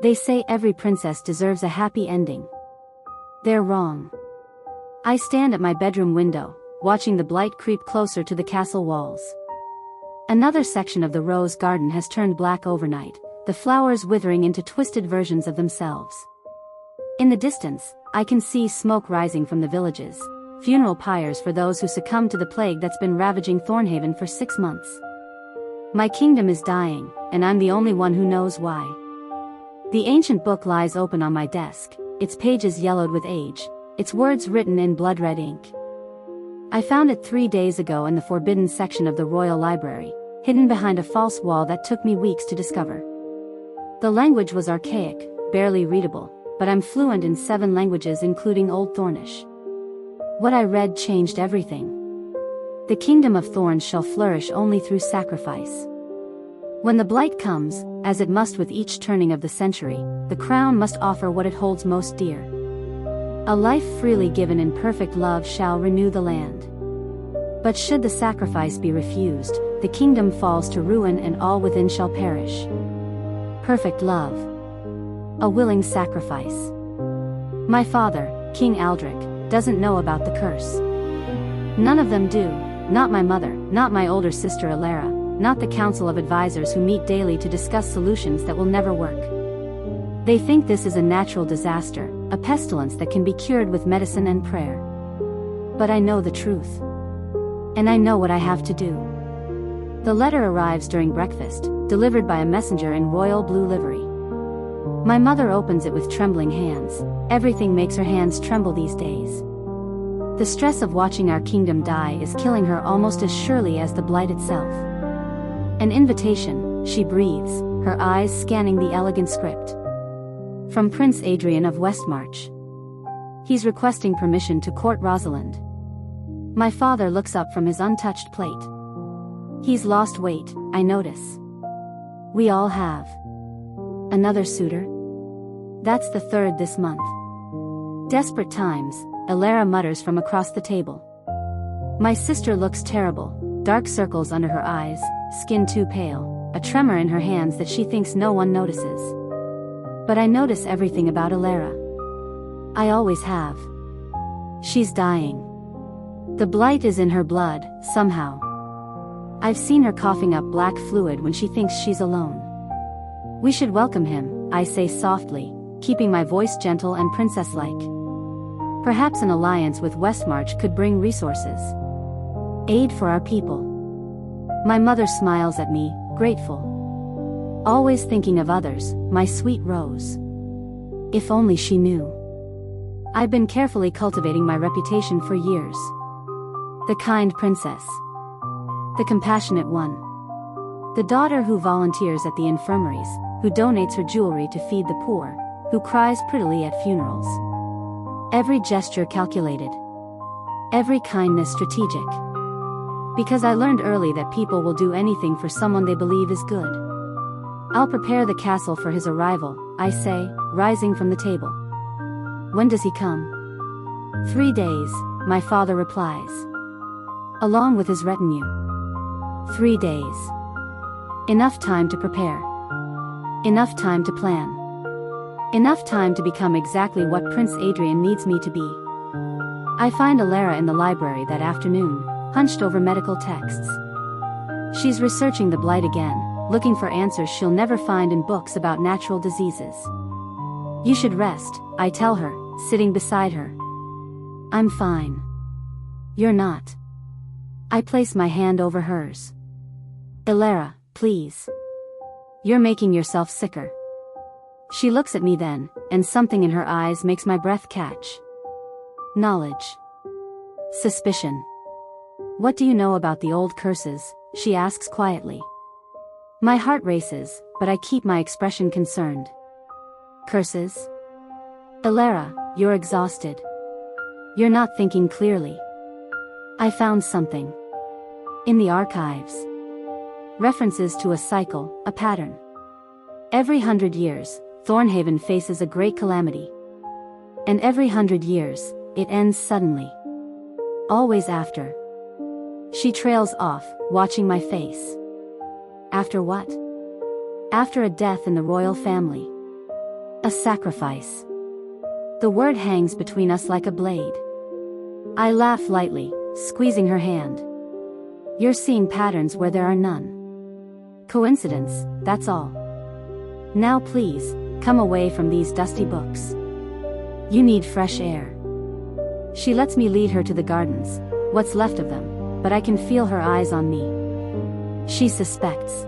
They say every princess deserves a happy ending. They're wrong. I stand at my bedroom window, watching the blight creep closer to the castle walls. Another section of the rose garden has turned black overnight, the flowers withering into twisted versions of themselves. In the distance, I can see smoke rising from the villages, funeral pyres for those who succumbed to the plague that's been ravaging Thornhaven for 6 months. My kingdom is dying, and I'm the only one who knows why. The ancient book lies open on my desk, its pages yellowed with age, its words written in blood-red ink. I found it 3 days ago in the forbidden section of the Royal Library, hidden behind a false wall that took me weeks to discover. The language was archaic, barely readable, but I'm fluent in 7 languages including Old Thornish. What I read changed everything. The kingdom of thorns shall flourish only through sacrifice. When the blight comes, as it must with each turning of the century, the crown must offer what it holds most dear. A life freely given in perfect love shall renew the land. But should the sacrifice be refused, the kingdom falls to ruin and all within shall perish. Perfect love. A willing sacrifice. My father, King Aldrich, doesn't know about the curse. None of them do, not my mother, not my older sister Alara, not the council of advisors who meet daily to discuss solutions that will never work. They think this is a natural disaster, a pestilence that can be cured with medicine and prayer. But I know the truth. And I know what I have to do. The letter arrives during breakfast, delivered by a messenger in royal blue livery. My mother opens it with trembling hands. Everything makes her hands tremble these days. The stress of watching our kingdom die is killing her almost as surely as the blight itself. An invitation, she breathes, her eyes scanning the elegant script. From Prince Adrian of Westmarch. He's requesting permission to court Rosalind. My father looks up from his untouched plate. He's lost weight, I notice. We all have. Another suitor? That's the 3rd this month. Desperate times, Alara mutters from across the table. My sister looks terrible, dark circles under her eyes, skin too pale, a tremor in her hands that she thinks no one notices. But I notice everything about Alara. I always have. She's dying. The blight is in her blood, somehow. I've seen her coughing up black fluid when she thinks she's alone. We should welcome him, I say softly, keeping my voice gentle and princess-like. Perhaps an alliance with Westmarch could bring resources. Aid for our people. My mother smiles at me, grateful. Always thinking of others, my sweet Rose. If only she knew. I've been carefully cultivating my reputation for years. The kind princess. The compassionate one. The daughter who volunteers at the infirmaries, who donates her jewelry to feed the poor, who cries prettily at funerals. Every gesture calculated. Every kindness strategic. Because I learned early that people will do anything for someone they believe is good. I'll prepare the castle for his arrival, I say, rising from the table. When does he come? 3 days, my father replies. Along with his retinue. 3 days. Enough time to prepare. Enough time to plan. Enough time to become exactly what Prince Adrian needs me to be. I find Alara in the library that afternoon, hunched over medical texts. She's researching the blight again, looking for answers she'll never find in books about natural diseases. You should rest, I tell her, sitting beside her. I'm fine. You're not. I place my hand over hers. Alara, please. You're making yourself sicker. She looks at me then, and something in her eyes makes my breath catch. Knowledge. Suspicion. What do you know about the old curses? She asks quietly. My heart races, but I keep my expression concerned. Curses? Alara, you're exhausted. You're not thinking clearly. I found something. In the archives. References to a cycle, a pattern. Every 100 years, Thornhaven faces a great calamity. And every 100 years, it ends suddenly. Always after. She trails off, watching my face. After what? After a death in the royal family. A sacrifice. The word hangs between us like a blade. I laugh lightly, squeezing her hand. You're seeing patterns where there are none. Coincidence, that's all. Now please, come away from these dusty books. You need fresh air. She lets me lead her to the gardens, what's left of them, but I can feel her eyes on me. She suspects.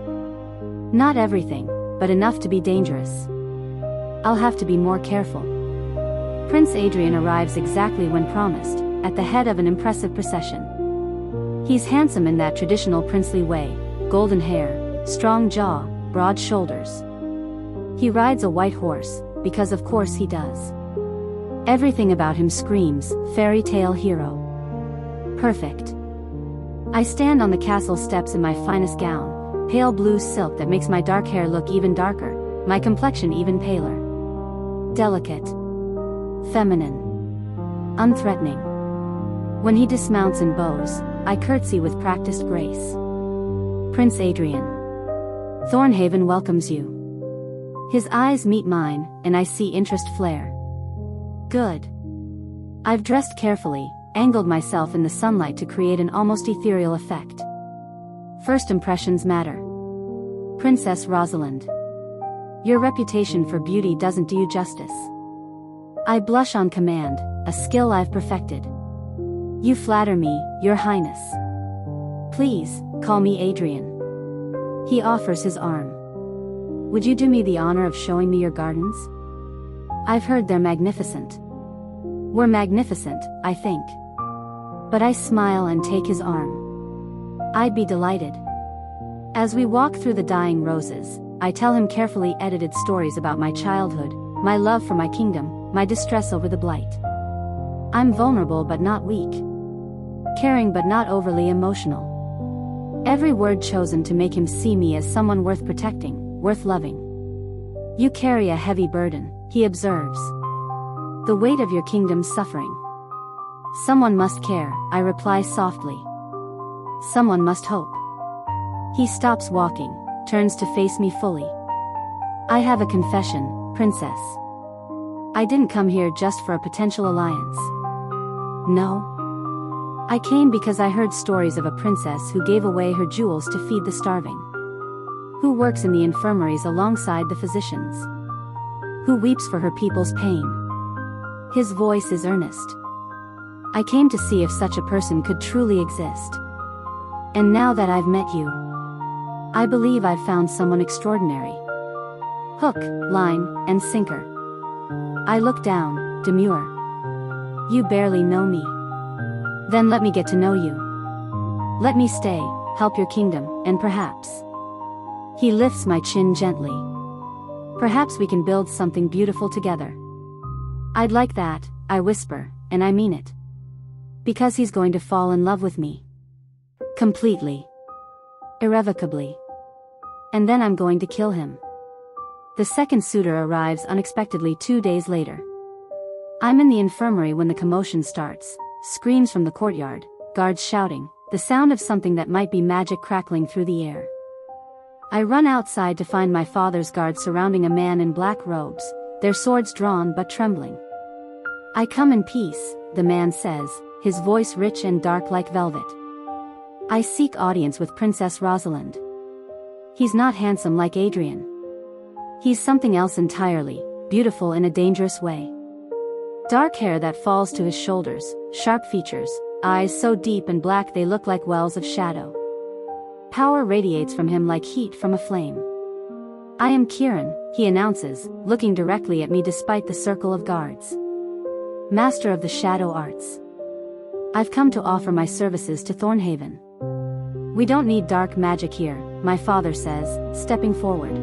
Not everything, but enough to be dangerous. I'll have to be more careful. Prince Adrian arrives exactly when promised, at the head of an impressive procession. He's handsome in that traditional princely way, golden hair, strong jaw, broad shoulders. He rides a white horse, because of course he does. Everything about him screams, fairy tale hero. Perfect. I stand on the castle steps in my finest gown, pale blue silk that makes my dark hair look even darker, my complexion even paler. Delicate. Feminine. Unthreatening. When he dismounts and bows, I curtsy with practiced grace. Prince Adrian. Thornhaven welcomes you. His eyes meet mine, and I see interest flare. Good. I've dressed carefully, angled myself in the sunlight to create an almost ethereal effect. First impressions matter. Princess Rosalind. Your reputation for beauty doesn't do you justice. I blush on command, a skill I've perfected. You flatter me, Your Highness. Please, call me Adrian. He offers his arm. Would you do me the honor of showing me your gardens? I've heard they're magnificent. We're magnificent, I think. But I smile and take his arm. I'd be delighted. As we walk through the dying roses, I tell him carefully edited stories about my childhood, my love for my kingdom, my distress over the blight. I'm vulnerable but not weak. Caring but not overly emotional. Every word chosen to make him see me as someone worth protecting, worth loving. You carry a heavy burden, he observes. The weight of your kingdom's suffering. Someone must care, I reply softly. Someone must hope. He stops walking, turns to face me fully. I have a confession, Princess. I didn't come here just for a potential alliance. No. I came because I heard stories of a princess who gave away her jewels to feed the starving. Who works in the infirmaries alongside the physicians. Who weeps for her people's pain. His voice is earnest. I came to see if such a person could truly exist. And now that I've met you, I believe I've found someone extraordinary. Hook, line, and sinker. I look down, demure. You barely know me. Then let me get to know you. Let me stay, help your kingdom, and perhaps. He lifts my chin gently. Perhaps we can build something beautiful together. I'd like that, I whisper, and I mean it. Because he's going to fall in love with me. Completely. Irrevocably. And then I'm going to kill him. The second suitor arrives unexpectedly 2 days later. I'm in the infirmary when the commotion starts, screams from the courtyard, guards shouting, the sound of something that might be magic crackling through the air. I run outside to find my father's guards surrounding a man in black robes, their swords drawn but trembling. I come in peace, the man says, his voice rich and dark like velvet. I seek audience with Princess Rosalind. He's not handsome like Adrian. He's something else entirely, beautiful in a dangerous way. Dark hair that falls to his shoulders, sharp features, eyes so deep and black they look like wells of shadow. Power radiates from him like heat from a flame. I am Kieran, he announces, looking directly at me despite the circle of guards. Master of the shadow arts. I've come to offer my services to Thornhaven. We don't need dark magic here, my father says, stepping forward.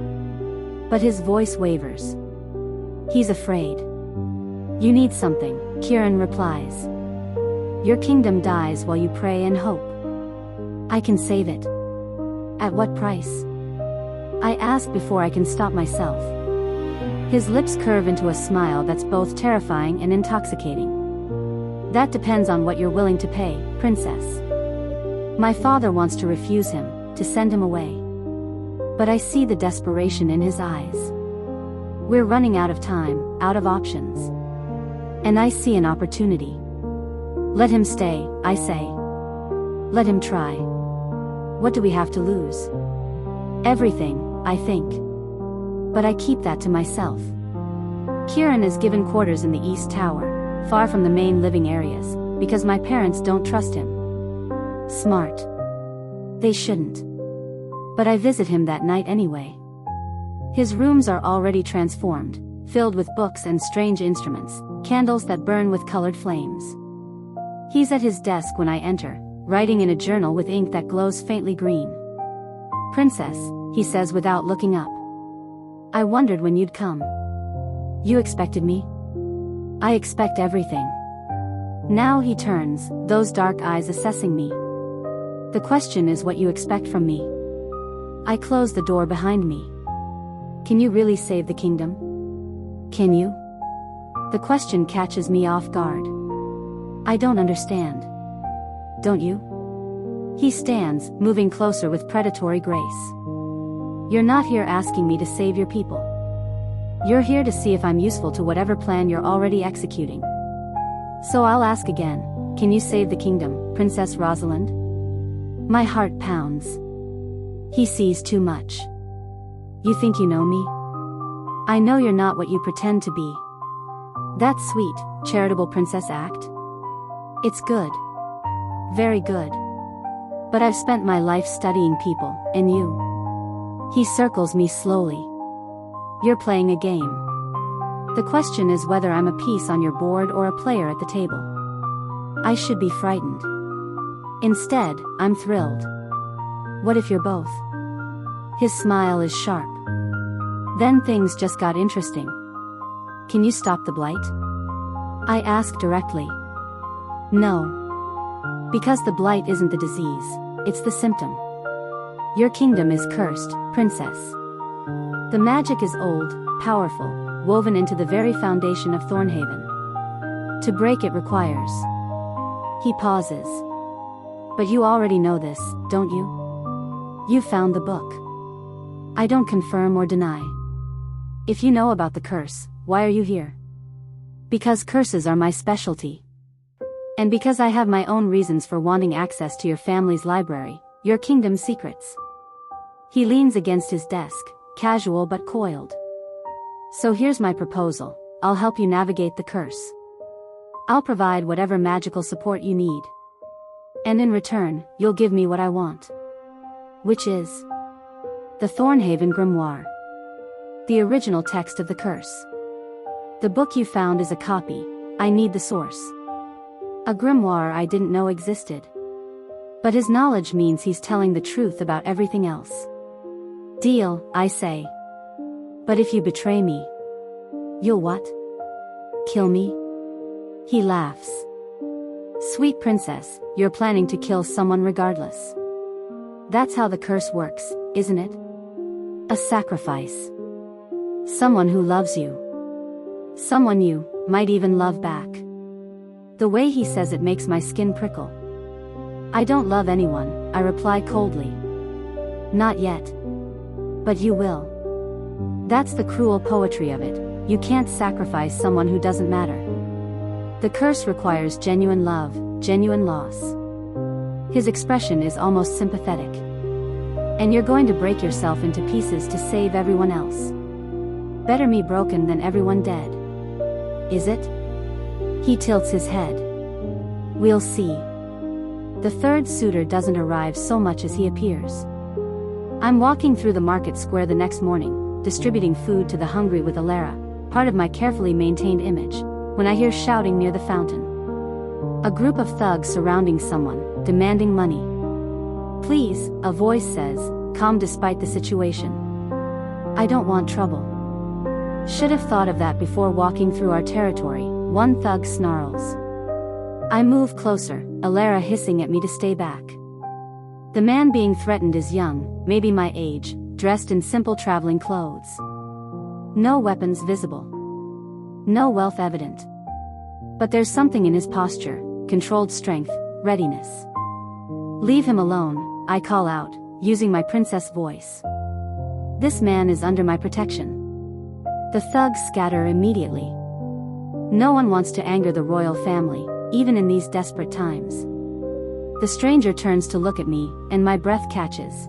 But his voice wavers. He's afraid. You need something, Kieran replies. Your kingdom dies while you pray and hope. I can save it. At what price? I ask before I can stop myself. His lips curve into a smile that's both terrifying and intoxicating. That depends on what you're willing to pay, Princess. My father wants to refuse him, to send him away. But I see the desperation in his eyes. We're running out of time, out of options. And I see an opportunity. Let him stay, I say. Let him try. What do we have to lose? Everything, I think. But I keep that to myself. Kieran is given quarters in the East Tower, far from the main living areas, because my parents don't trust him. Smart. They shouldn't. But I visit him that night anyway. His rooms are already transformed, filled with books and strange instruments, candles that burn with colored flames. He's at his desk when I enter, writing in a journal with ink that glows faintly green. "Princess," he says without looking up. "I wondered when you'd come." "You expected me?" "I expect everything." Now he turns, those dark eyes assessing me. "The question is what you expect from me." I close the door behind me. "Can you really save the kingdom? Can you?" The question catches me off guard. I don't understand. Don't you? He stands, moving closer with predatory grace. "You're not here asking me to save your people. You're here to see if I'm useful to whatever plan you're already executing. So I'll ask again, can you save the kingdom, Princess Rosalind?" My heart pounds. He sees too much. "You think you know me? I know you're not what you pretend to be." That sweet, charitable princess act? It's good. Very good. But I've spent my life studying people, and you. He circles me slowly. "You're playing a game. The question is whether I'm a piece on your board or a player at the table." I should be frightened. Instead, I'm thrilled. "What if you're both?" His smile is sharp. Then things just got interesting. "Can you stop the blight?" I ask directly. "No. Because the blight isn't the disease, it's the symptom. Your kingdom is cursed, princess. The magic is old, powerful, woven into the very foundation of Thornhaven. To break it requires..." He pauses. "But you already know this, don't you? You found the book." I don't confirm or deny. "If you know about the curse, why are you here?" "Because curses are my specialty. And because I have my own reasons for wanting access to your family's library, your kingdom's secrets." He leans against his desk, casual but coiled. "So here's my proposal. I'll help you navigate the curse. I'll provide whatever magical support you need. And in return, you'll give me what I want." Which is the Thornhaven Grimoire. The original text of the curse. The book you found is a copy. I need the source. A grimoire I didn't know existed. But his knowledge means he's telling the truth about everything else. "Deal," I say. "But if you betray me..." "You'll what? Kill me?" He laughs. "Sweet princess, you're planning to kill someone regardless. That's how the curse works, isn't it? A sacrifice. Someone who loves you. Someone you might even love back." The way he says it makes my skin prickle. "I don't love anyone," I reply coldly. "Not yet. But you will. That's the cruel poetry of it. You can't sacrifice someone who doesn't matter. The curse requires genuine love, genuine loss." His expression is almost sympathetic. "And you're going to break yourself into pieces to save everyone else. Better me broken than everyone dead. Is it?" He tilts his head. "We'll see." The third suitor doesn't arrive so much as he appears. I'm walking through the market square the next morning, distributing food to the hungry with Alara, part of my carefully maintained image, when I hear shouting near the fountain. A group of thugs surrounding someone, demanding money. "Please," a voice says, calm despite the situation. "I don't want trouble." "Should have thought of that before walking through our territory," one thug snarls. I move closer, Alara hissing at me to stay back. The man being threatened is young, maybe my age, dressed in simple traveling clothes. No weapons visible. No wealth evident. But there's something in his posture, controlled strength, readiness. "Leave him alone," I call out, using my princess voice. "This man is under my protection. The thugs scatter immediately. No one wants to anger the royal family, even in these desperate times. The stranger turns to look at me, and my breath catches.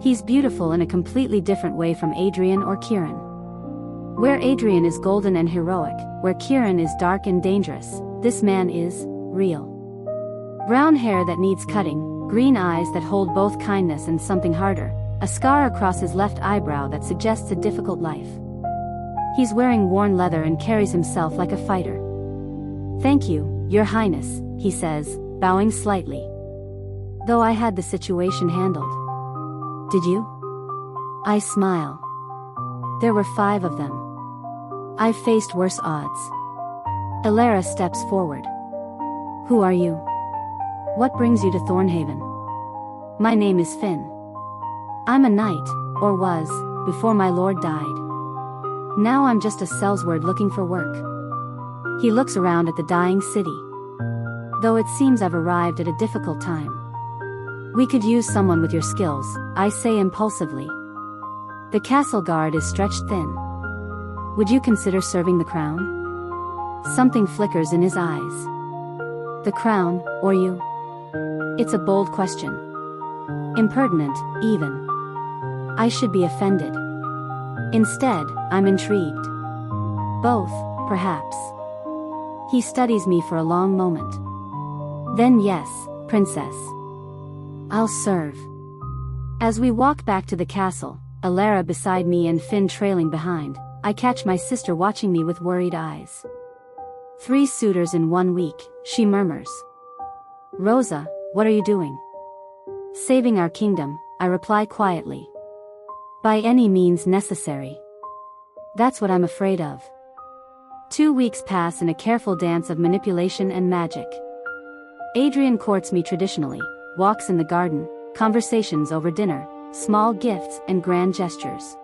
He's beautiful in a completely different way from Adrian or Kieran. Where Adrian is golden and heroic, where Kieran is dark and dangerous, this man is real. Brown hair that needs cutting, green eyes that hold both kindness and something harder, a scar across his left eyebrow that suggests a difficult life. He's wearing worn leather and carries himself like a fighter. "Thank you, Your Highness," he says, bowing slightly. Though I had the situation handled. "Did you?" I smile. There were 5 of them. I've faced worse odds. Elara steps forward. "Who are you? What brings you to Thornhaven?" "My name is Finn. I'm a knight, or was, before my lord died. Now I'm just a sellsword looking for work." He looks around at the dying city. "Though it seems I've arrived at a difficult time. We could use someone with your skills," I say impulsively. The castle guard is stretched thin. "Would you consider serving the crown?" Something flickers in his eyes. "The crown, or you?" It's a bold question. Impertinent, even. I should be offended. Instead, I'm intrigued. Both, perhaps. He studies me for a long moment. "Then yes, Princess. I'll serve." As we walk back to the castle, Elara beside me and Finn trailing behind, I catch my sister watching me with worried eyes. 3 suitors in 1 week, she murmurs. "Rosa, what are you doing?" "Saving our kingdom," I reply quietly. "By any means necessary." That's what I'm afraid of. 2 weeks pass in a careful dance of manipulation and magic. Adrian courts me traditionally, walks in the garden, conversations over dinner, small gifts and grand gestures.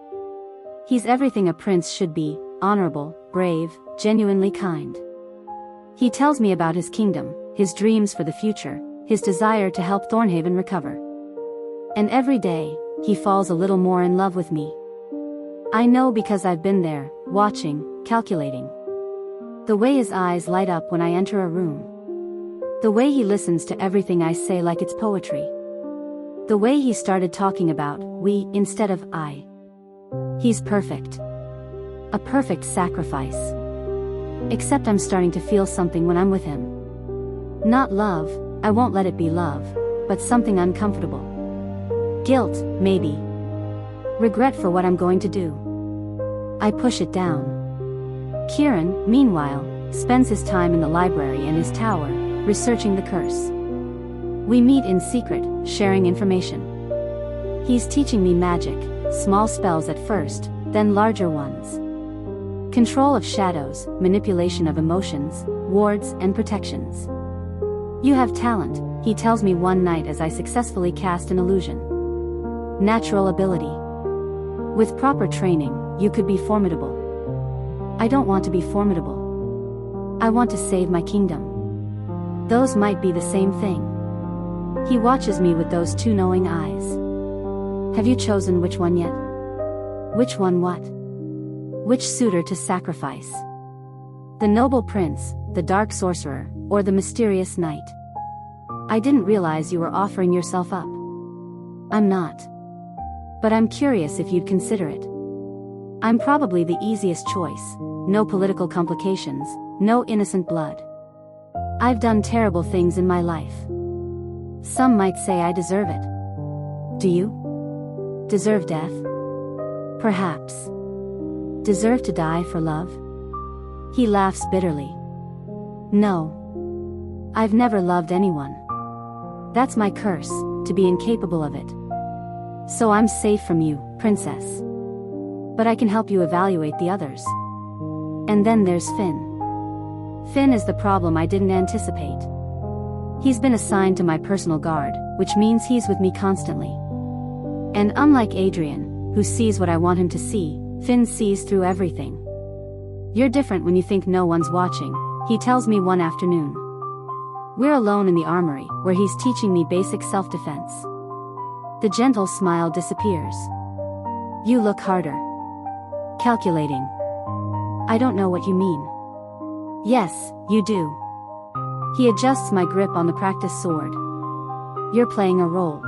He's everything a prince should be, honorable, brave, genuinely kind. He tells me about his kingdom, his dreams for the future, his desire to help Thornhaven recover. And every day, he falls a little more in love with me. I know because I've been there, watching, calculating. The way his eyes light up when I enter a room. The way he listens to everything I say like it's poetry. The way he started talking about we instead of I. He's perfect. A perfect sacrifice. Except I'm starting to feel something when I'm with him. Not love, I won't let it be love, but something uncomfortable. Guilt, maybe. Regret for what I'm going to do. I push it down. Kieran, meanwhile, spends his time in the library and his tower, researching the curse. We meet in secret, sharing information. He's teaching me magic, small spells at first, then larger ones. Control of shadows, manipulation of emotions, wards and protections. "You have talent," he tells me one night as I successfully cast an illusion. "Natural ability. With proper training, you could be formidable." I don't want to be formidable. I want to save my kingdom. Those might be the same thing. He watches me with those 2 knowing eyes. "Have you chosen which one yet?" "Which one what?" "Which suitor to sacrifice? The noble prince, the dark sorcerer, or the mysterious knight?" "I didn't realize you were offering yourself up." "I'm not. But I'm curious if you'd consider it. I'm probably the easiest choice, no political complications, no innocent blood. I've done terrible things in my life. Some might say I deserve it. Do you? Deserve death? Perhaps. Deserve to die for love?" He laughs bitterly. "No. I've never loved anyone. That's my curse, to be incapable of it. So I'm safe from you, Princess. But I can help you evaluate the others. And then there's Finn. Finn is the problem I didn't anticipate. He's been assigned to my personal guard, which means he's with me constantly. And unlike Adrian, who sees what I want him to see, Finn sees through everything. "You're different when you think no one's watching," he tells me one afternoon. We're alone in the armory, where he's teaching me basic self-defense. The gentle smile disappears. "You look harder. Calculating." I don't know what you mean. Yes, you do. He adjusts my grip on the practice sword. You're playing a role.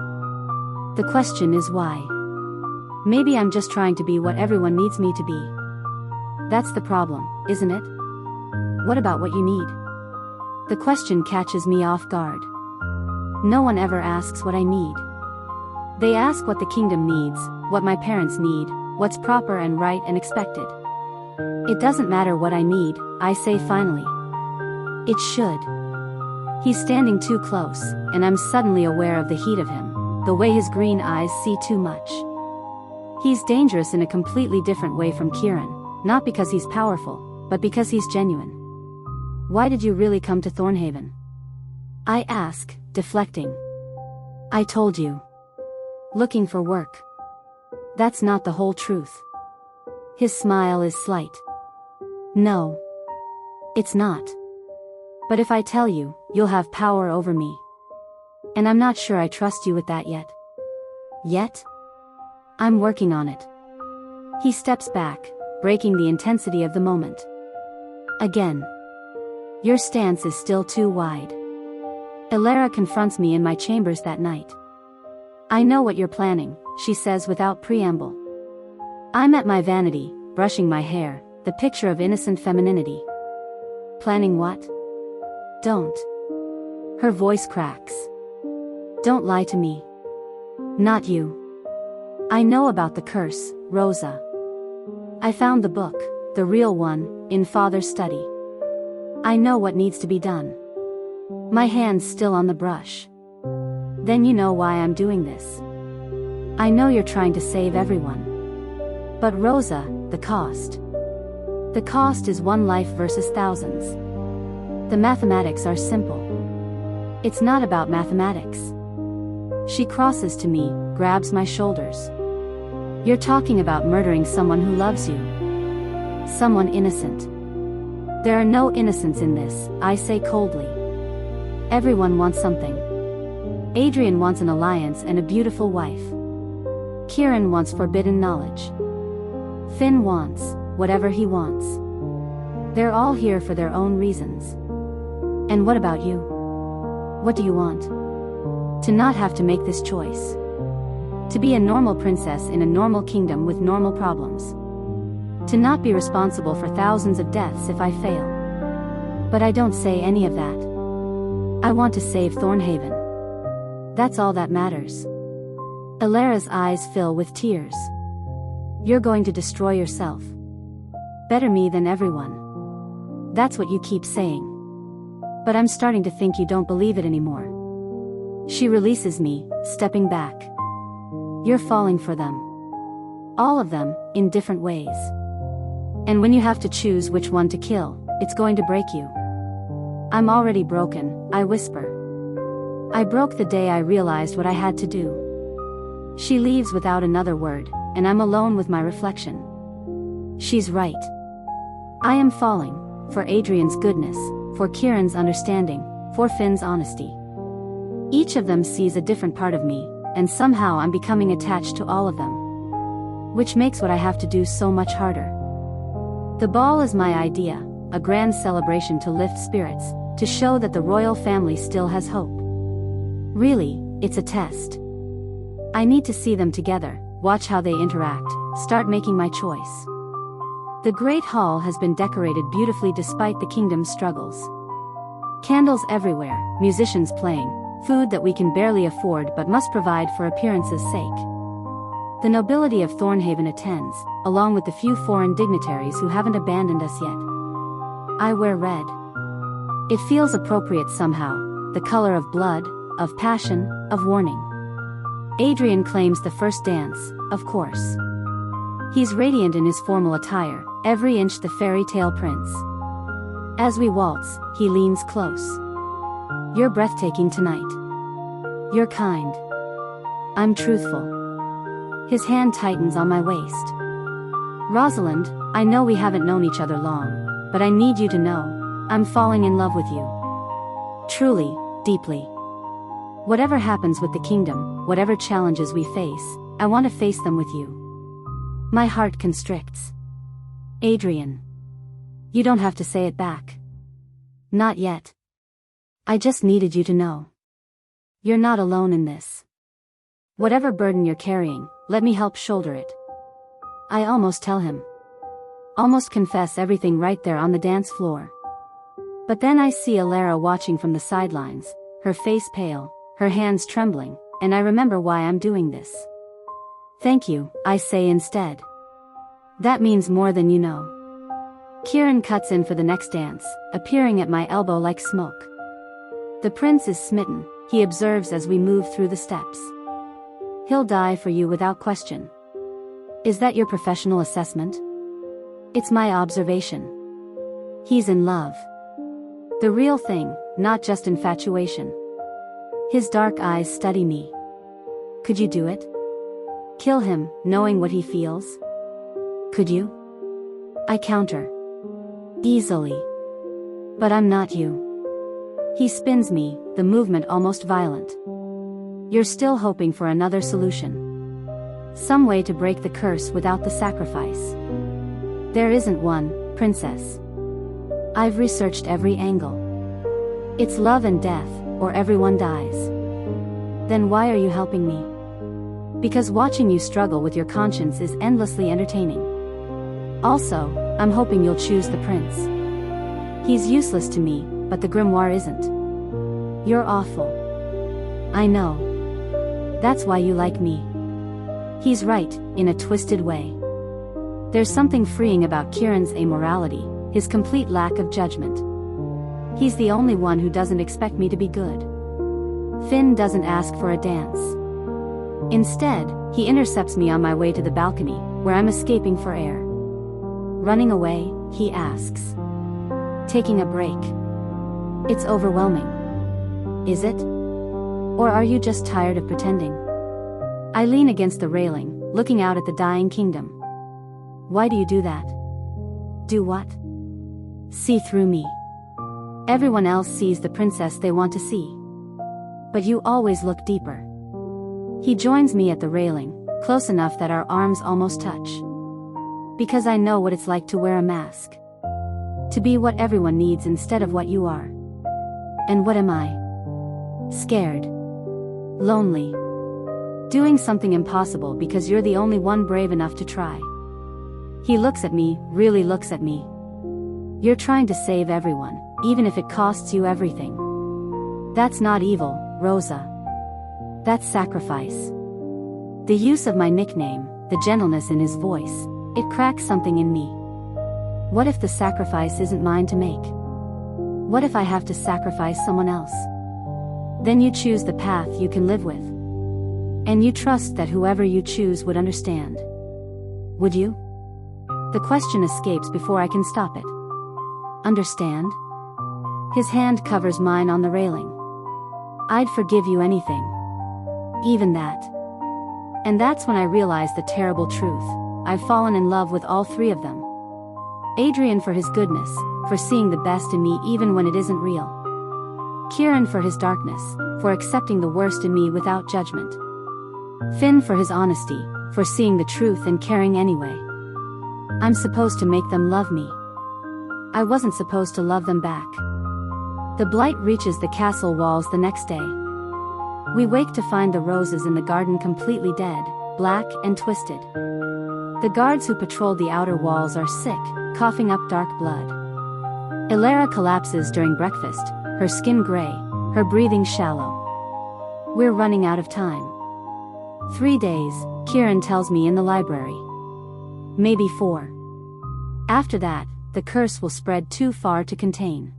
The question is why? Maybe I'm just trying to be what everyone needs me to be. That's the problem, isn't it? What about what you need? The question catches me off guard. No one ever asks what I need. They ask what the kingdom needs, what my parents need, what's proper and right and expected. It doesn't matter what I need, I say finally. It should. He's standing too close, and I'm suddenly aware of the heat of him, the way his green eyes see too much. He's dangerous in a completely different way from Kieran, not because he's powerful, but because he's genuine. Why did you really come to Thornhaven? I ask, deflecting. I told you. Looking for work. That's not the whole truth. His smile is slight. No. It's not. But if I tell you, you'll have power over me. And I'm not sure I trust you with that yet. Yet? I'm working on it. He steps back, breaking the intensity of the moment. Again. Your stance is still too wide. Elara confronts me in my chambers that night. I know what you're planning, she says without preamble. I'm at my vanity, brushing my hair, the picture of innocent femininity. Planning what? Don't. Her voice cracks. Don't lie to me. Not you. I know about the curse, Rosa. I found the book, the real one, in Father's study. I know what needs to be done. My hand's still on the brush. Then you know why I'm doing this. I know you're trying to save everyone. But Rosa, the cost. The cost is one life versus thousands. The mathematics are simple. It's not about mathematics. She crosses to me, grabs my shoulders. You're talking about murdering someone who loves you. Someone innocent. There are no innocents in this, I say coldly. Everyone wants something. Adrian wants an alliance and a beautiful wife. Kieran wants forbidden knowledge. Finn wants whatever he wants. They're all here for their own reasons. And what about you? What do you want? To not have to make this choice. To be a normal princess in a normal kingdom with normal problems. To not be responsible for thousands of deaths if I fail. But I don't say any of that. I want to save Thornhaven. That's all that matters. Elara's eyes fill with tears. You're going to destroy yourself. Better me than everyone. That's what you keep saying. But I'm starting to think you don't believe it anymore. She releases me, stepping back. You're falling for them. All of them, in different ways. And when you have to choose which one to kill, it's going to break you. I'm already broken, I whisper. I broke the day I realized what I had to do. She leaves without another word, and I'm alone with my reflection. She's right. I am falling, for Adrian's goodness, for Kieran's understanding, for Finn's honesty. Each of them sees a different part of me, and somehow I'm becoming attached to all of them. Which makes what I have to do so much harder. The ball is my idea, a grand celebration to lift spirits, to show that the royal family still has hope. Really, it's a test. I need to see them together, watch how they interact, start making my choice. The Great Hall has been decorated beautifully despite the kingdom's struggles. Candles everywhere, musicians playing, food that we can barely afford but must provide for appearance's sake. The nobility of Thornhaven attends, along with the few foreign dignitaries who haven't abandoned us yet. I wear red. It feels appropriate somehow, the color of blood, of passion, of warning. Adrian claims the first dance, of course. He's radiant in his formal attire, every inch the fairy tale prince. As we waltz, he leans close. You're breathtaking tonight. You're kind. I'm truthful. His hand tightens on my waist. Rosalind, I know we haven't known each other long, but I need you to know, I'm falling in love with you. Truly, deeply. Whatever happens with the kingdom, whatever challenges we face, I want to face them with you. My heart constricts. Adrian. You don't have to say it back. Not yet. I just needed you to know. You're not alone in this. Whatever burden you're carrying, let me help shoulder it. I almost tell him. Almost confess everything right there on the dance floor. But then I see Alara watching from the sidelines, her face pale, her hands trembling, and I remember why I'm doing this. Thank you, I say instead. That means more than you know. Kieran cuts in for the next dance, appearing at my elbow like smoke. The prince is smitten, he observes as we move through the steps. He'll die for you without question. Is that your professional assessment? It's my observation. He's in love. The real thing, not just infatuation. His dark eyes study me. Could you do it? Kill him, knowing what he feels? Could you? I counter. Easily. But I'm not you. He spins me, the movement almost violent. You're still hoping for another solution. Some way to break the curse without the sacrifice. There isn't one, princess. I've researched every angle. It's love and death, or everyone dies. Then why are you helping me? Because watching you struggle with your conscience is endlessly entertaining. Also, I'm hoping you'll choose the prince. He's useless to me, but the grimoire isn't. You're awful. I know. That's why you like me. He's right, in a twisted way. There's something freeing about Kieran's amorality, his complete lack of judgment. He's the only one who doesn't expect me to be good. Finn doesn't ask for a dance. Instead, he intercepts me on my way to the balcony, where I'm escaping for air. Running away, he asks. Taking a break. It's overwhelming. Is it? Or are you just tired of pretending? I lean against the railing, looking out at the dying kingdom. Why do you do that? Do what? See through me. Everyone else sees the princess they want to see. But you always look deeper. He joins me at the railing, close enough that our arms almost touch. Because I know what it's like to wear a mask. To be what everyone needs instead of what you are. And what am I? Scared. Lonely. Doing something impossible because you're the only one brave enough to try. He looks at me, really looks at me. You're trying to save everyone, even if it costs you everything. That's not evil, Rosa. That's sacrifice. The use of my nickname, the gentleness in his voice, it cracks something in me. What if the sacrifice isn't mine to make? What if I have to sacrifice someone else? Then you choose the path you can live with. And you trust that whoever you choose would understand. Would you? The question escapes before I can stop it. Understand? His hand covers mine on the railing. I'd forgive you anything. Even that. And that's when I realize the terrible truth. I've fallen in love with all three of them. Adrian for his goodness, for seeing the best in me even when it isn't real. Kieran for his darkness, for accepting the worst in me without judgment. Finn for his honesty, for seeing the truth and caring anyway. I'm supposed to make them love me. I wasn't supposed to love them back. The blight reaches the castle walls the next day. We wake to find the roses in the garden completely dead, black and twisted. The guards who patrolled the outer walls are sick, coughing up dark blood. Alara collapses during breakfast, her skin gray, her breathing shallow. We're running out of time. 3 days, Kieran tells me in the library. Maybe 4. After that, the curse will spread too far to contain.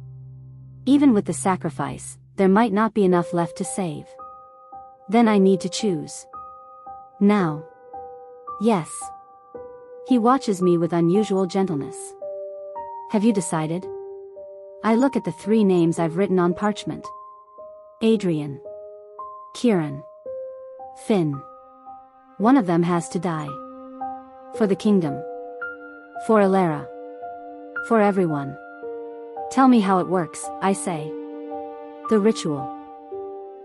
Even with the sacrifice, there might not be enough left to save. Then I need to choose. Now. Yes. He watches me with unusual gentleness. Have you decided? I look at the 3 names I've written on parchment. Adrian. Kieran. Finn. One of them has to die. For the kingdom. For Alara. For everyone. Tell me how it works, I say. The ritual.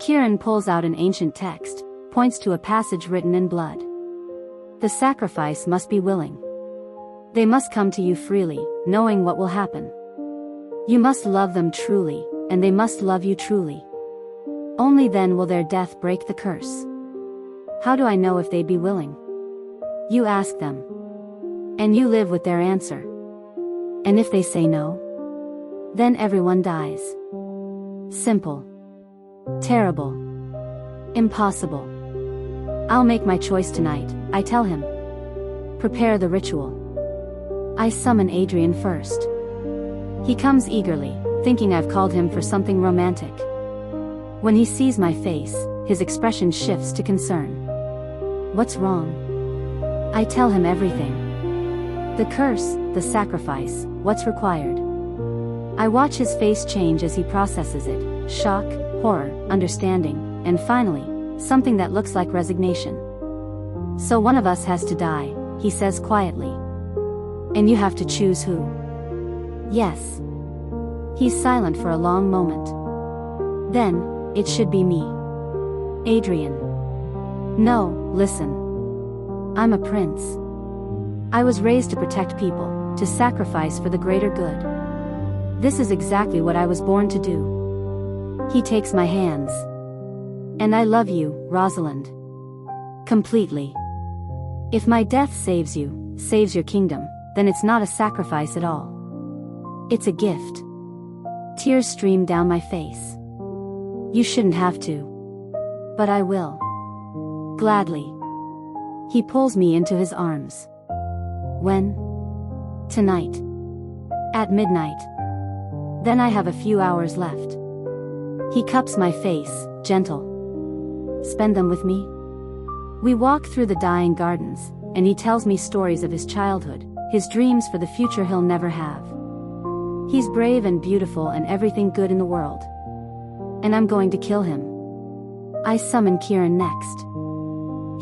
Kieran pulls out an ancient text, points to a passage written in blood. The sacrifice must be willing. They must come to you freely, knowing what will happen. You must love them truly, and they must love you truly. Only then will their death break the curse. How do I know if they'd be willing? You ask them. And you live with their answer. And if they say no? Then everyone dies. Simple. Terrible. Impossible. I'll make my choice tonight, I tell him. Prepare the ritual. I summon Adrian first. He comes eagerly, thinking I've called him for something romantic. When he sees my face, his expression shifts to concern. What's wrong? I tell him everything. The curse, the sacrifice, what's required. I watch his face change as he processes it, shock, horror, understanding, and finally, something that looks like resignation. So one of us has to die, he says quietly. And you have to choose who. Yes. He's silent for a long moment. Then, it should be me. Adrian. No, listen. I'm a prince. I was raised to protect people, to sacrifice for the greater good. This is exactly what I was born to do. He takes my hands. And I love you, Rosalind. Completely. If my death saves you, saves your kingdom, then it's not a sacrifice at all. It's a gift. Tears stream down my face. You shouldn't have to. But I will. Gladly. He pulls me into his arms. When? Tonight. At midnight. Then I have a few hours left. He cups my face, gentle. Spend them with me? We walk through the dying gardens, and he tells me stories of his childhood, his dreams for the future he'll never have. He's brave and beautiful and everything good in the world. And I'm going to kill him. I summon Kieran next.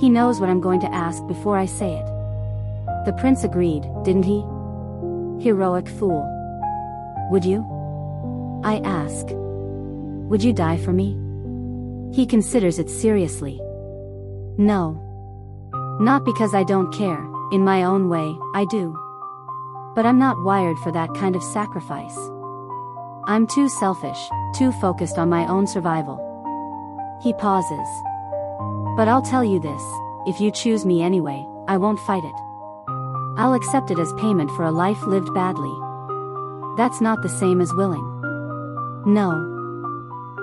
He knows what I'm going to ask before I say it. The prince agreed, didn't he? Heroic fool. Would you? I ask. Would you die for me? He considers it seriously. No. Not because I don't care, in my own way, I do. But I'm not wired for that kind of sacrifice. I'm too selfish, too focused on my own survival. He pauses. But I'll tell you this, if you choose me anyway, I won't fight it. I'll accept it as payment for a life lived badly. That's not the same as willing. No.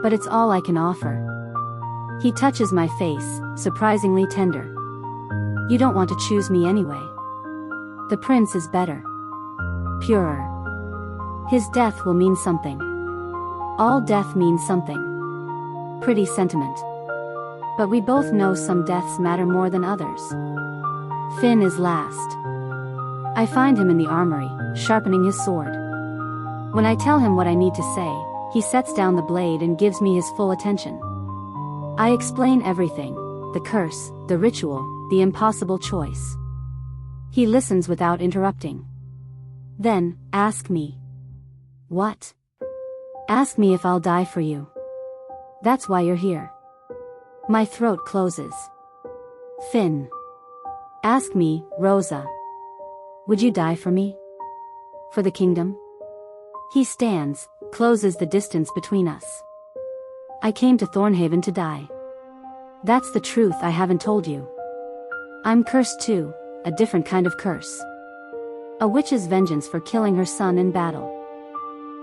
But it's all I can offer. He touches my face, surprisingly tender. You don't want to choose me anyway. The prince is better. Purer. His death will mean something. All death means something. Pretty sentiment. But we both know some deaths matter more than others. Finn is last. I find him in the armory, sharpening his sword. When I tell him what I need to say, he sets down the blade and gives me his full attention. I explain everything, the curse, the ritual, the impossible choice. He listens without interrupting. Then, ask me. What? Ask me if I'll die for you. That's why you're here. My throat closes. Finn. Ask me, Rosa. Would you die for me? For the kingdom? He stands, closes the distance between us. I came to Thornhaven to die. That's the truth I haven't told you. I'm cursed too, a different kind of curse. A witch's vengeance for killing her son in battle.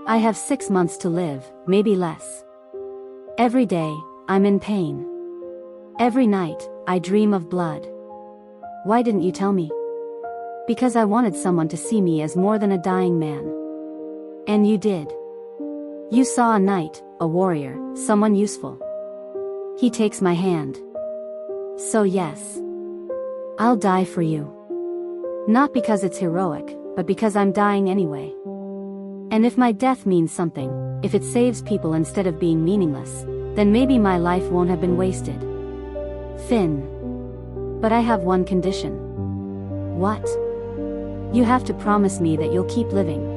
I have 6 months to live, maybe less. Every day, I'm in pain. Every night, I dream of blood. Why didn't you tell me? Because I wanted someone to see me as more than a dying man. And you did. You saw a knight, a warrior, someone useful. He takes my hand. So yes. I'll die for you. Not because it's heroic, but because I'm dying anyway. And if my death means something, if it saves people instead of being meaningless, then maybe my life won't have been wasted. Finn. But I have one condition. What? You have to promise me that you'll keep living.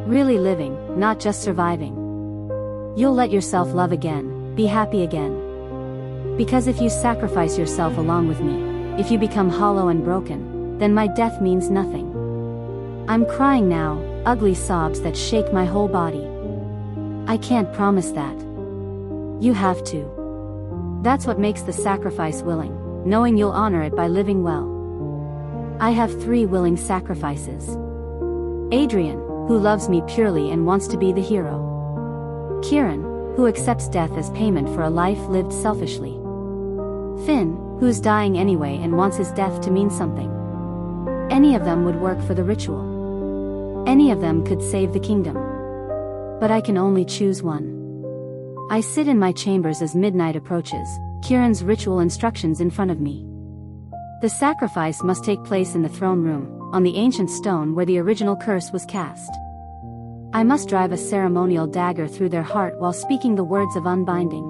Really living, not just surviving. You'll let yourself love again, be happy again. Because if you sacrifice yourself along with me, if you become hollow and broken, then my death means nothing. I'm crying now, ugly sobs that shake my whole body. I can't promise that. You have to. That's what makes the sacrifice willing, knowing you'll honor it by living well. I have 3 willing sacrifices. Adrian, who loves me purely and wants to be the hero. Kieran, who accepts death as payment for a life lived selfishly. Finn, who's dying anyway and wants his death to mean something. Any of them would work for the ritual. Any of them could save the kingdom. But I can only choose one. I sit in my chambers as midnight approaches, Kieran's ritual instructions in front of me. The sacrifice must take place in the throne room, on the ancient stone where the original curse was cast. I must drive a ceremonial dagger through their heart while speaking the words of unbinding.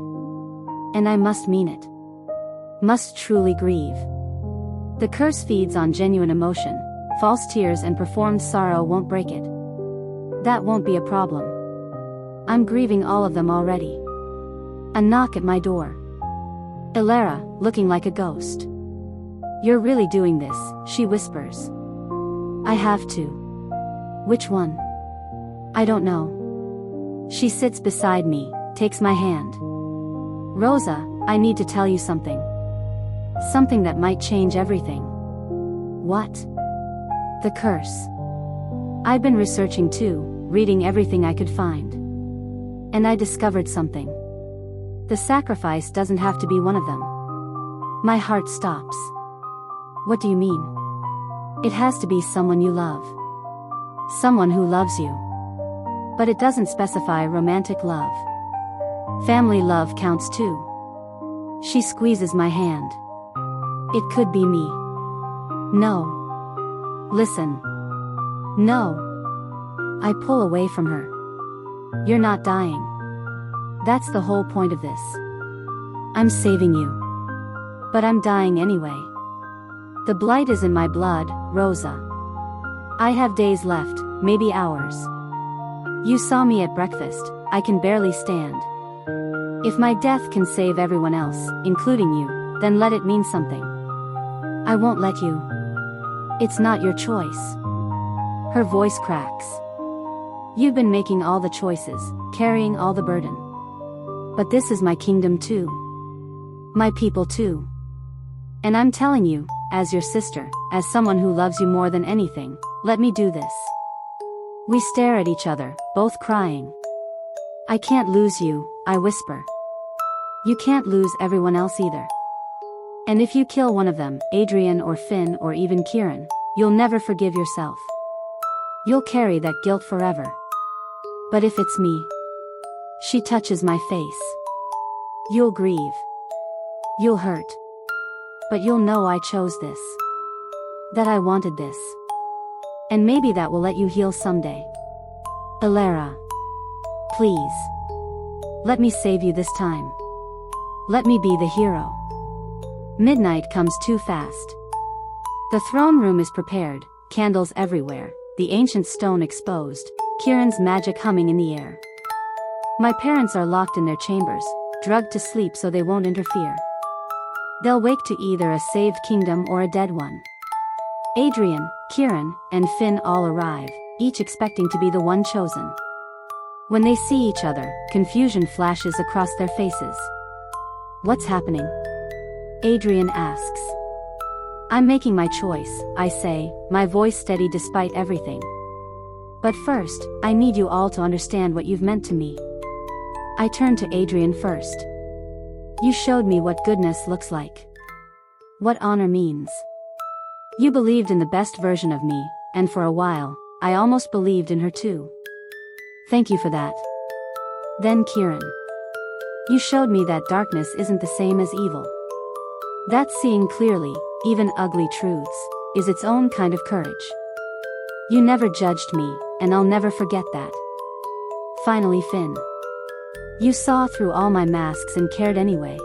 And I must mean it. Must truly grieve. The curse feeds on genuine emotion, false tears and performed sorrow won't break it. That won't be a problem. I'm grieving all of them already. A knock at my door. Elara, looking like a ghost. You're really doing this, she whispers. I have to. Which one? I don't know. She sits beside me, takes my hand. Rosa, I need to tell you something. Something that might change everything. What? The curse. I've been researching too, reading everything I could find. And I discovered something. The sacrifice doesn't have to be one of them. My heart stops. What do you mean? It has to be someone you love. Someone who loves you. But it doesn't specify romantic love. Family love counts too. She squeezes my hand. It could be me. No. Listen. No. I pull away from her. You're not dying. That's the whole point of this. I'm saving you. But I'm dying anyway. The blight is in my blood, Rosa. I have days left, maybe hours. You saw me at breakfast, I can barely stand. If my death can save everyone else, including you, then let it mean something. I won't let you. It's not your choice. Her voice cracks. You've been making all the choices, carrying all the burden. But this is my kingdom too. My people too. And I'm telling you, as your sister, as someone who loves you more than anything, let me do this. We stare at each other, both crying. I can't lose you, I whisper. You can't lose everyone else either. And if you kill one of them, Adrian or Finn or even Kieran, you'll never forgive yourself. You'll carry that guilt forever. But if it's me, she touches my face. You'll grieve. You'll hurt. But you'll know I chose this. That I wanted this. And maybe that will let you heal someday. Elara. Please. Let me save you this time. Let me be the hero. Midnight comes too fast. The throne room is prepared, candles everywhere, the ancient stone exposed, Kieran's magic humming in the air. My parents are locked in their chambers, drugged to sleep so they won't interfere. They'll wake to either a saved kingdom or a dead one. Adrian, Kieran, and Finn all arrive, each expecting to be the one chosen. When they see each other, confusion flashes across their faces. What's happening? Adrian asks. I'm making my choice, I say, my voice steady despite everything. But first, I need you all to understand what you've meant to me. I turn to Adrian first. You showed me what goodness looks like. What honor means. You believed in the best version of me, and for a while, I almost believed in her too. Thank you for that. Then Kieran. You showed me that darkness isn't the same as evil. That seeing clearly, even ugly truths, is its own kind of courage. You never judged me, and I'll never forget that. Finally Finn. You saw through all my masks and cared anyway.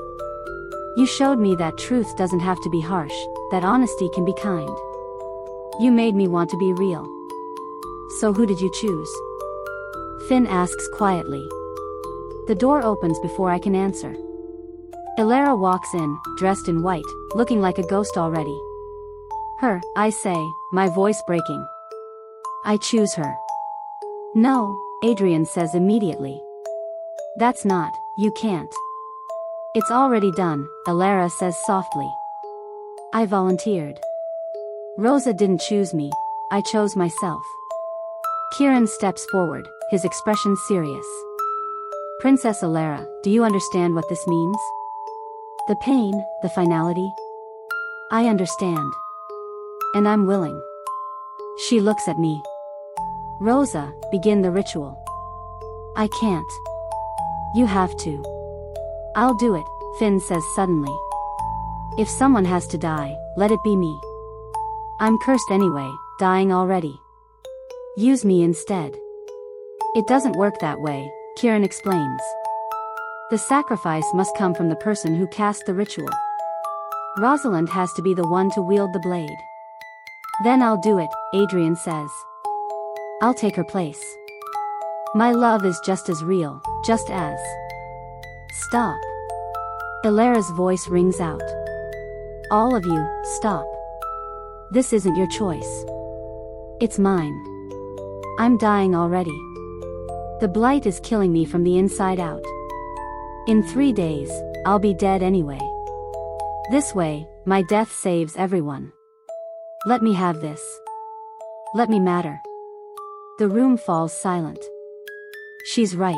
You showed me that truth doesn't have to be harsh, that honesty can be kind. You made me want to be real. So who did you choose? Finn asks quietly. The door opens before I can answer. Elara walks in, dressed in white, looking like a ghost already. Her, I say, my voice breaking. I choose her. No, Adrian says immediately. That's not, you can't. It's already done, Alara says softly. I volunteered. Rosa didn't choose me, I chose myself. Kieran steps forward, his expression serious. Princess Alara, do you understand what this means? The pain, the finality? I understand. And I'm willing. She looks at me. Rosa, begin the ritual. I can't. You have to. I'll do it, Finn says suddenly. If someone has to die, let it be me. I'm cursed anyway, dying already. Use me instead. It doesn't work that way, Kieran explains. The sacrifice must come from the person who cast the ritual. Rosalind has to be the one to wield the blade. Then I'll do it, Adrian says. I'll take her place. My love is just as real, just as... Stop. Alara's voice rings out. All of you, stop. This isn't your choice. It's mine. I'm dying already. The blight is killing me from the inside out. In 3 days, I'll be dead anyway. This way, my death saves everyone. Let me have this. Let me matter. The room falls silent. She's right.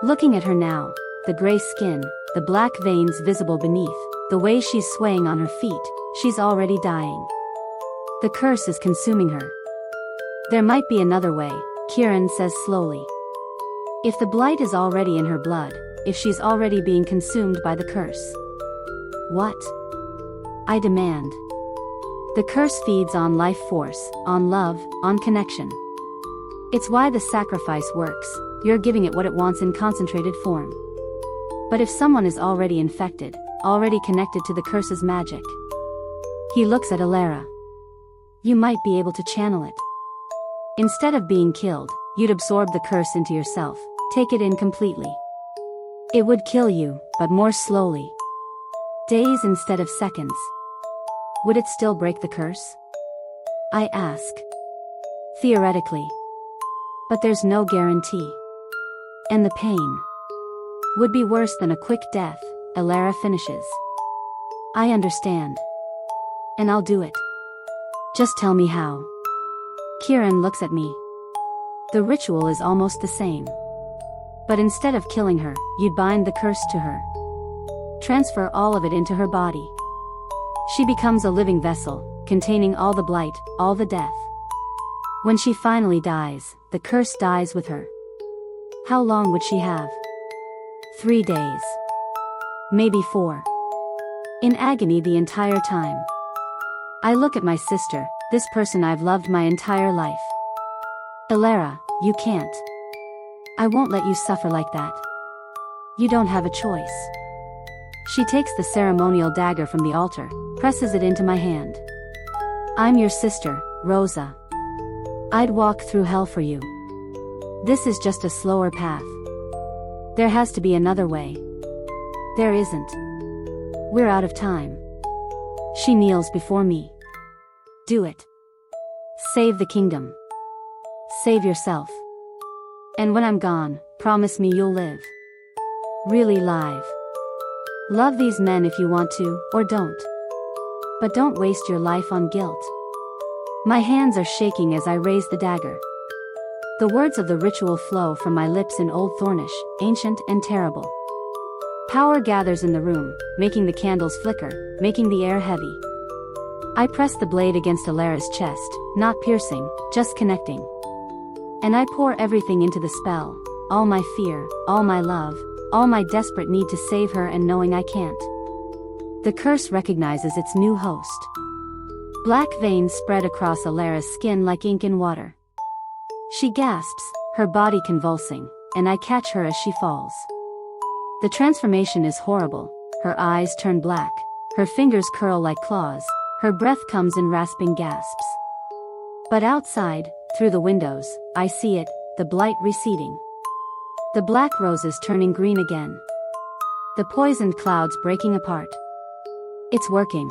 Looking at her now, the gray skin, the black veins visible beneath, the way she's swaying on her feet, she's already dying. The curse is consuming her. There might be another way, Kieran says slowly. If the blight is already in her blood, if she's already being consumed by the curse. What? I demand. The curse feeds on life force, on love, on connection. It's why the sacrifice works, you're giving it what it wants in concentrated form. But if someone is already infected, already connected to the curse's magic. He looks at Alara. You might be able to channel it. Instead of being killed, you'd absorb the curse into yourself, take it in completely. It would kill you, but more slowly. Days instead of seconds. Would it still break the curse? I ask. Theoretically. But there's no guarantee. And the pain would be worse than a quick death, Alara finishes. I understand. And I'll do it. Just tell me how. Kieran looks at me. The ritual is almost the same. But instead of killing her, you'd bind the curse to her. Transfer all of it into her body. She becomes a living vessel, containing all the blight, all the death. When she finally dies, the curse dies with her. How long would she have? 3 days. Maybe 4. In agony the entire time. I look at my sister, this person I've loved my entire life. Alara, you can't. I won't let you suffer like that. You don't have a choice. She takes the ceremonial dagger from the altar, presses it into my hand. I'm your sister, Rosa. I'd walk through hell for you. This is just a slower path. There has to be another way. There isn't. We're out of time. She kneels before me. Do it. Save the kingdom. Save yourself. And when I'm gone, promise me you'll live. Really live. Love these men if you want to, or don't. But don't waste your life on guilt. My hands are shaking as I raise the dagger. The words of the ritual flow from my lips in Old Thornish, ancient and terrible. Power gathers in the room, making the candles flicker, making the air heavy. I press the blade against Alara's chest, not piercing, just connecting. And I pour everything into the spell, all my fear, all my love, all my desperate need to save her and knowing I can't. The curse recognizes its new host. Black veins spread across Alara's skin like ink in water. She gasps, her body convulsing, and I catch her as she falls. The transformation is horrible, her eyes turn black, her fingers curl like claws, her breath comes in rasping gasps. But outside, through the windows, I see it, the blight receding. The black roses turning green again. The poisoned clouds breaking apart. It's working.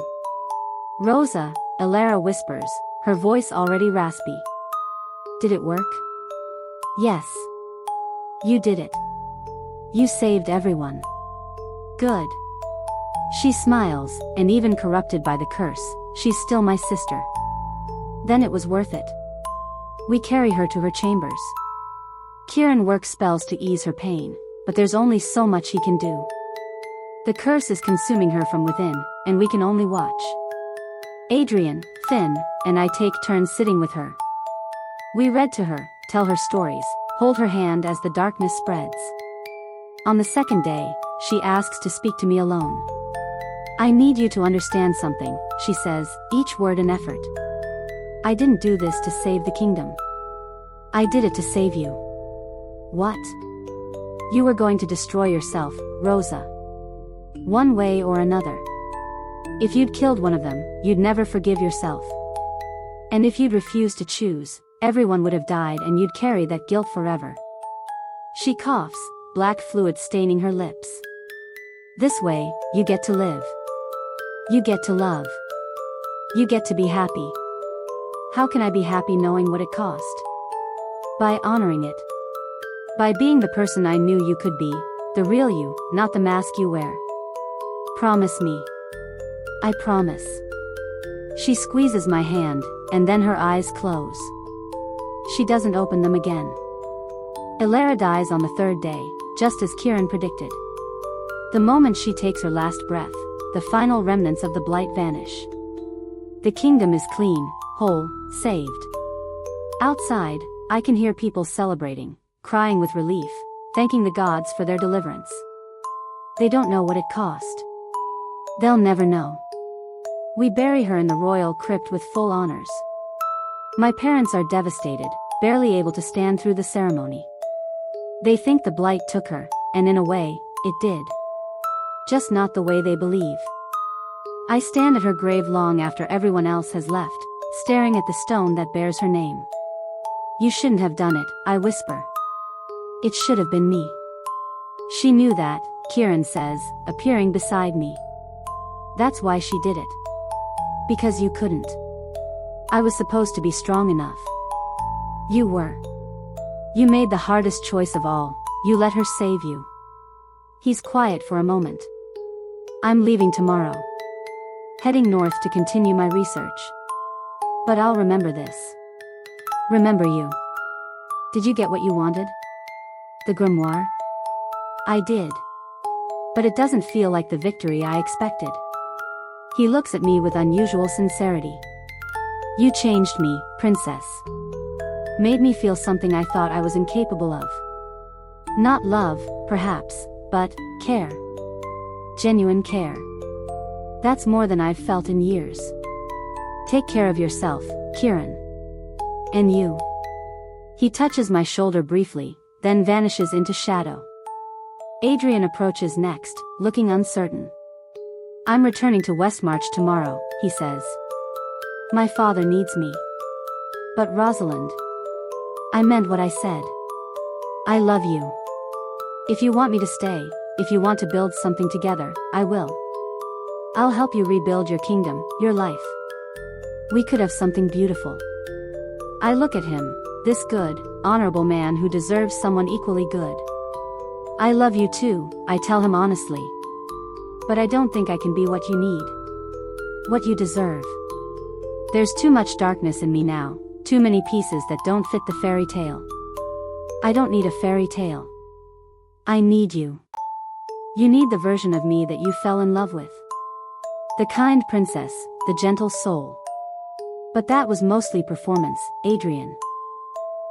Rosa, Alara whispers, her voice already raspy. Did it work? Yes. You did it. You saved everyone. Good. She smiles, and even corrupted by the curse, she's still my sister. Then it was worth it. We carry her to her chambers. Kieran works spells to ease her pain, but there's only so much he can do. The curse is consuming her from within, and we can only watch. Adrian, Finn, and I take turns sitting with her. We read to her, tell her stories, hold her hand as the darkness spreads. On the second day, she asks to speak to me alone. I need you to understand something, she says, each word an effort. I didn't do this to save the kingdom. I did it to save you. What? You were going to destroy yourself, Rosa. One way or another. If you'd killed one of them, you'd never forgive yourself. And if you'd refused to choose, everyone would have died and you'd carry that guilt forever. She coughs, black fluid staining her lips. This way, you get to live. You get to love. You get to be happy. How can I be happy knowing what it cost? By honoring it. By being the person I knew you could be, the real you, not the mask you wear. Promise me. I promise. She squeezes my hand, and then her eyes close. She doesn't open them again. Ilara dies on the third day, just as Kieran predicted. The moment she takes her last breath, the final remnants of the blight vanish. The kingdom is clean, whole, saved. Outside, I can hear people celebrating, crying with relief, thanking the gods for their deliverance. They don't know what it cost. They'll never know. We bury her in the royal crypt with full honors. My parents are devastated, barely able to stand through the ceremony. They think the blight took her, and in a way, it did. Just not the way they believe. I stand at her grave long after everyone else has left, staring at the stone that bears her name. You shouldn't have done it, I whisper. It should have been me. She knew that, Kieran says, appearing beside me. That's why she did it. Because you couldn't. I was supposed to be strong enough. You were. You made the hardest choice of all, you let her save you. He's quiet for a moment. I'm leaving tomorrow. Heading north to continue my research. But I'll remember this. Remember you. Did you get what you wanted? The grimoire? I did. But it doesn't feel like the victory I expected. He looks at me with unusual sincerity. You changed me, princess. Made me feel something I thought I was incapable of. Not love, perhaps, but care. Genuine care. That's more than I've felt in years. Take care of yourself, Kieran. And you. He touches my shoulder briefly, then vanishes into shadow. Adrian approaches next, looking uncertain. I'm returning to Westmarch tomorrow, he says. My father needs me. But Rosalind. I meant what I said. I love you. If you want me to stay, if you want to build something together, I will. I'll help you rebuild your kingdom, your life. We could have something beautiful. I look at him, this good, honorable man who deserves someone equally good. I love you too, I tell him honestly. But I don't think I can be what you need. What you deserve. There's too much darkness in me now, too many pieces that don't fit the fairy tale. I don't need a fairy tale. I need you. You need the version of me that you fell in love with. The kind princess, the gentle soul. But that was mostly performance, Adrian.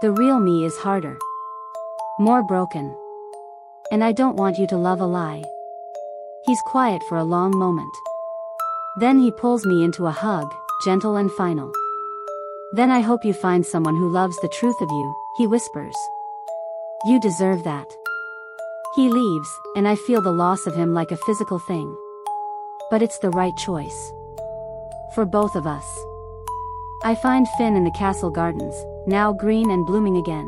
The real me is harder. More broken. And I don't want you to love a lie. He's quiet for a long moment. Then he pulls me into a hug, gentle and final. Then I hope you find someone who loves the truth of you, he whispers. You deserve that. He leaves, and I feel the loss of him like a physical thing. But it's the right choice. For both of us. I find Finn in the castle gardens, now green and blooming again.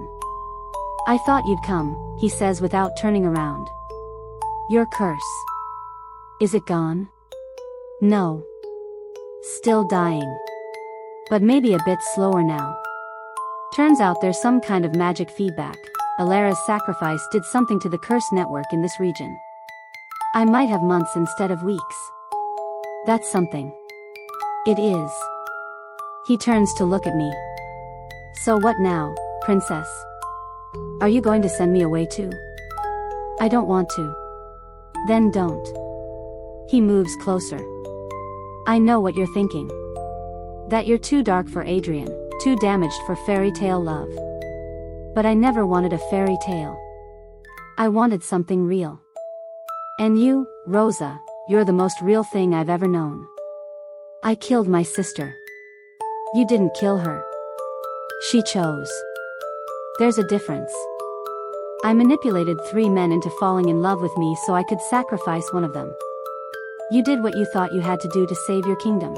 I thought you'd come, he says without turning around. Your curse. Is it gone? No. Still dying. But maybe a bit slower now. Turns out there's some kind of magic feedback. Alara's sacrifice did something to the curse network in this region. I might have months instead of weeks. That's something. It is. He turns to look at me. So what now, princess? Are you going to send me away too? I don't want to. Then don't. He moves closer. I know what you're thinking. That you're too dark for Adrian, too damaged for fairy tale love. But I never wanted a fairy tale. I wanted something real. And you, Rosa, you're the most real thing I've ever known. I killed my sister. You didn't kill her. She chose. There's a difference. I manipulated 3 men into falling in love with me so I could sacrifice one of them. You did what you thought you had to do to save your kingdom.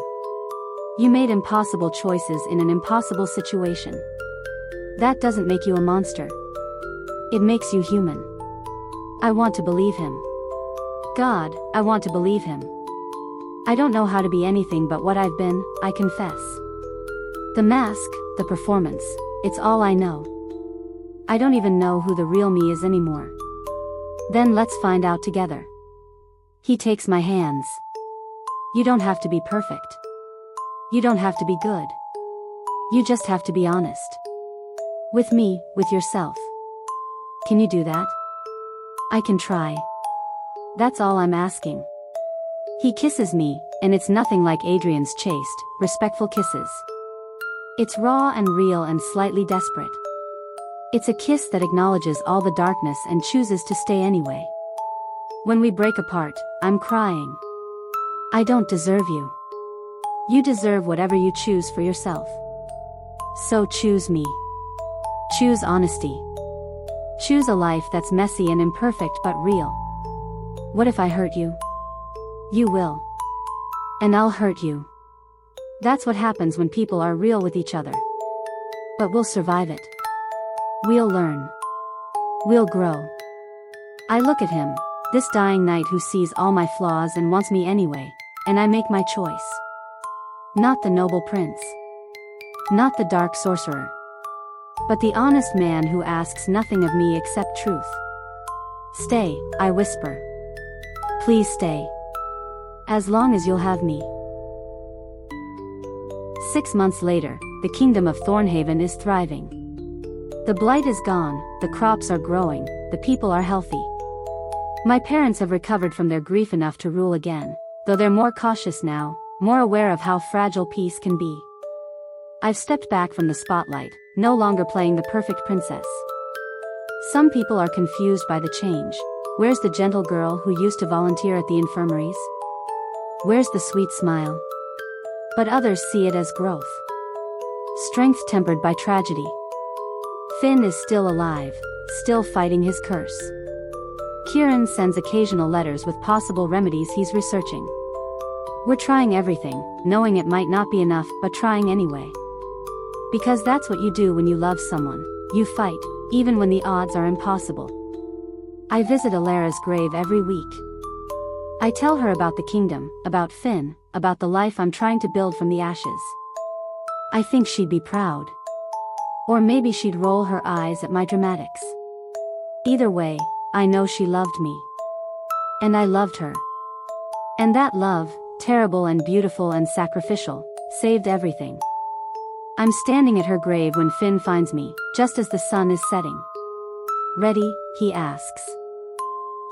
You made impossible choices in an impossible situation. That doesn't make you a monster. It makes you human. I want to believe him. God, I want to believe him. I don't know how to be anything but what I've been, I confess. The mask, the performance, it's all I know. I don't even know who the real me is anymore. Then let's find out together. He takes my hands. You don't have to be perfect. You don't have to be good. You just have to be honest. With me, with yourself. Can you do that? I can try. That's all I'm asking. He kisses me, and it's nothing like Adrian's chaste, respectful kisses. It's raw and real and slightly desperate. It's a kiss that acknowledges all the darkness and chooses to stay anyway. When we break apart, I'm crying. I don't deserve you. You deserve whatever you choose for yourself. So choose me. Choose honesty. Choose a life that's messy and imperfect but real. What if I hurt you? You will. And I'll hurt you. That's what happens when people are real with each other. But we'll survive it. We'll learn. We'll grow. I look at him, this dying knight who sees all my flaws and wants me anyway, and I make my choice. Not the noble prince. Not the dark sorcerer. But the honest man who asks nothing of me except truth. Stay, I whisper. Please stay. As long as you'll have me. 6 months later, the kingdom of Thornhaven is thriving. The blight is gone, the crops are growing, the people are healthy. My parents have recovered from their grief enough to rule again, though they're more cautious now, more aware of how fragile peace can be. I've stepped back from the spotlight, no longer playing the perfect princess. Some people are confused by the change. Where's the gentle girl who used to volunteer at the infirmaries? Where's the sweet smile? But others see it as growth. Strength tempered by tragedy. Finn is still alive, still fighting his curse. Kieran sends occasional letters with possible remedies he's researching. We're trying everything, knowing it might not be enough, but trying anyway. Because that's what you do when you love someone, you fight, even when the odds are impossible. I visit Alara's grave every week. I tell her about the kingdom, about Finn, about the life I'm trying to build from the ashes. I think she'd be proud. Or maybe she'd roll her eyes at my dramatics. Either way, I know she loved me. And I loved her. And that love, terrible and beautiful and sacrificial, saved everything. I'm standing at her grave when Finn finds me, just as the sun is setting. Ready, he asks.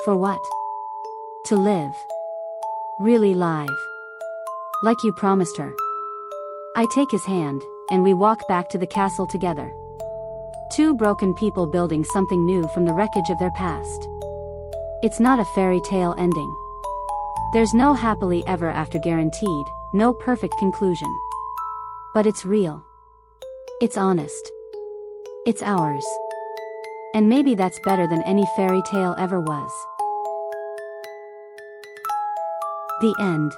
For what? To live. Really live. Like you promised her. I take his hand, and we walk back to the castle together. 2 broken people building something new from the wreckage of their past. It's not a fairy tale ending. There's no happily ever after guaranteed, no perfect conclusion. But it's real. It's honest. It's ours. And maybe that's better than any fairy tale ever was. The end.